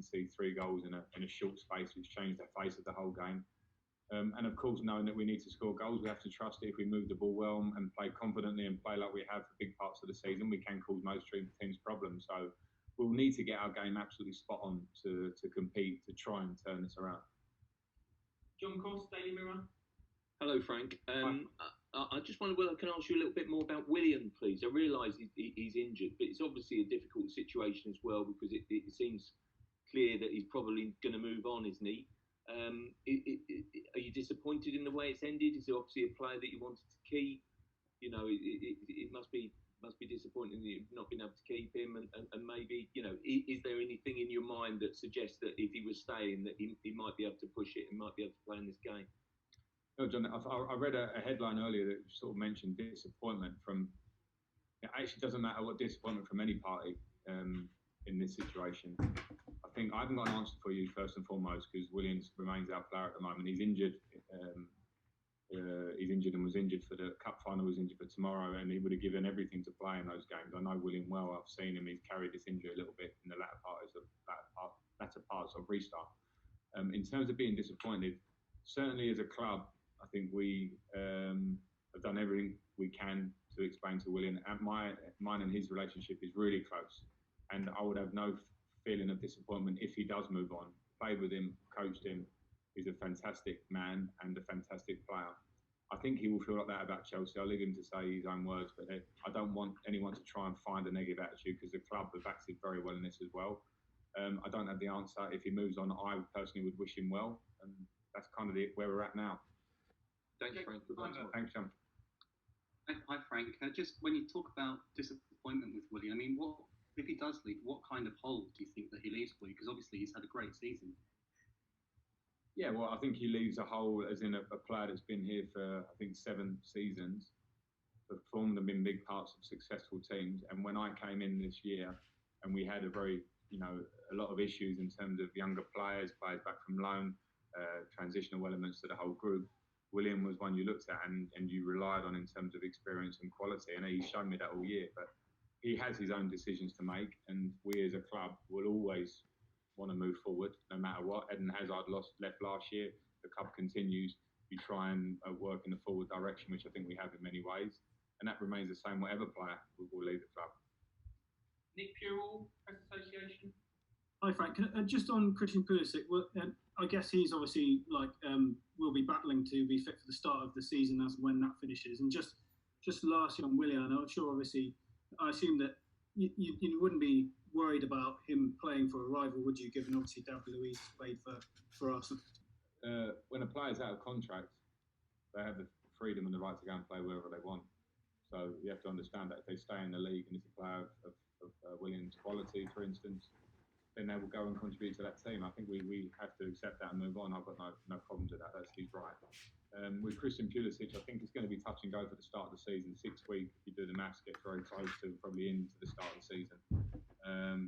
concede 3 goals in a short space, which changed the face of the whole game. And of course, knowing that we need to score goals, we have to trust it. If we move the ball well and play confidently and play like we have for big parts of the season, we can cause most teams problems. So we'll need to get our game absolutely spot on to compete, to try and turn this around. John Cross, Daily Mirror. Hello, Frank. I just wonder whether I can ask you a little bit more about Willian, please. I realise he's injured, but it's obviously a difficult situation as well, because it seems clear that he's probably going to move on, isn't he? Are you disappointed in the way it's ended? Is it obviously a player that you wanted to keep? You know, it must be disappointing that you've not been able to keep him, and maybe, you know, is there anything in your mind that suggests that if he was staying, that he might be able to push it and might be able to play in this game? No, John, I read a headline earlier that sort of mentioned disappointment from. It actually doesn't matter what disappointment from any party in this situation. I think I haven't got an answer for you first and foremost, because Williams remains our player at the moment. He's injured. He's injured and was injured for the cup final. Was injured for tomorrow, and he would have given everything to play in those games. I know William well. I've seen him. He's carried this injury a little bit in the latter parts of restart. In terms of being disappointed, certainly as a club, I think we have done everything we can to explain to William. And mine and his relationship is really close, and I would have no feeling of disappointment if he does move on. Played with him, coached him. He's a fantastic man and a fantastic player. I think he will feel like that about Chelsea. I'll leave him to say his own words, but I don't want anyone to try and find a negative attitude, because the club have acted very well in this as well. I don't have the answer. If he moves on, I personally would wish him well, and that's kind of where we're at now. Thanks, Frank. Thanks, John. Hi, Frank. Just when you talk about disappointment with Willian, I mean, what if he does leave? What kind of hole do you think that he leaves for you? Because obviously he's had a great season. Yeah, well, I think he leaves a hole as in a player that's been here for, I think, 7 seasons, performed them in big parts of successful teams. And when I came in this year, and we had a lot of issues in terms of younger players back from loan, transitional elements to the whole group, William was one you looked at and you relied on in terms of experience and quality. And he's shown me that all year. But he has his own decisions to make, and we as a club will always want to move forward no matter what. Eden Hazard left last year. The club continues. We try and work in the forward direction, which I think we have in many ways, and that remains the same whatever player will leave the club. Nick Purell, Press Association. Hi Frank, just on Christian Pulisic, I guess he's obviously will be battling to be fit for the start of the season as when that finishes. And just lastly on Willian, I'm sure obviously I assume that you wouldn't be worried about him playing for a rival, would you, given obviously David Luiz played for Arsenal? When a player's out of contract, they have the freedom and the right to go and play wherever they want. So you have to understand that if they stay in the league and it's a player of Williams' quality, for instance, then they will go and contribute to that team. I think we have to accept that and move on. I've got no problems with that. That's his right. With Christian Pulisic, I think it's going to be touch and go for the start of the season. 6 weeks, if you do the maths, gets very close to probably into the start of the season.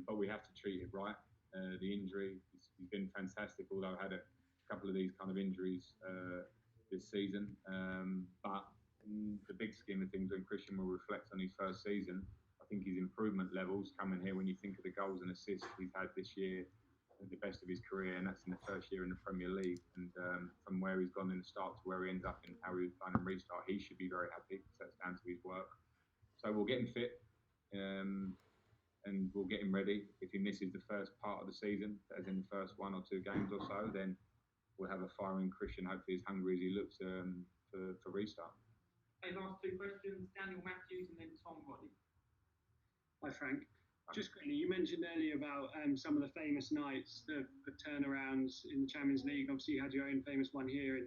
But we have to treat it right. The injury, he's been fantastic, although I had a couple of these kind of injuries this season. But in the big scheme of things, when Christian will reflect on his first season, I think his improvement levels come in here when you think of the goals and assists he's had this year, the best of his career, and that's in the first year in the Premier League. And from where he's gone in the start to where he ends up and how he was playing in restart, he should be very happy, because that's down to his work. So we'll get him fit, and we'll get him ready. If he misses the first part of the season, as in the first 1 or 2 games or so, then we'll have a firing Christian, hopefully as hungry as he looks for restart. Okay, last 2 questions, Daniel Matthews and then Tom Roddy. Hi Frank. Just quickly, you mentioned earlier about some of the famous nights, the turnarounds in the Champions League. Obviously, you had your own famous one here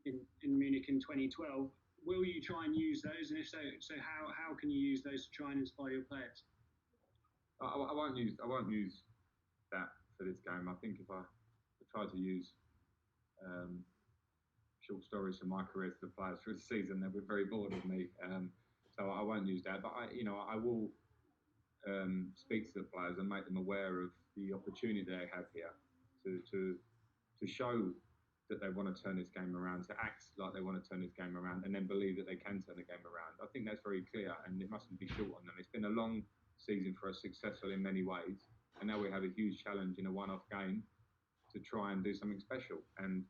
in Munich in 2012. Will you try and use those? And if so, how can you use those to try and inspire your players? I won't use that for this game. I think if I try to use short stories from my career to the players through the season, they'll be very bored of me. So I won't use that. But I will speak to the players and make them aware of the opportunity they have here to show that they want to turn this game around, to act like they want to turn this game around, and then believe that they can turn the game around. I think that's very clear, and it mustn't be short on them. It's been a long season for us, successful in many ways, and now we have a huge challenge in a one-off game to try and do something special. And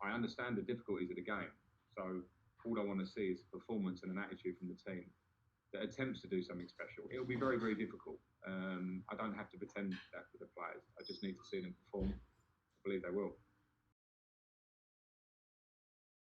I understand the difficulties of the game, so all I want to see is a performance and an attitude from the team that attempts to do something special. It'll be very, very difficult. I don't have to pretend that for the players. I just need to see them perform. I believe they will.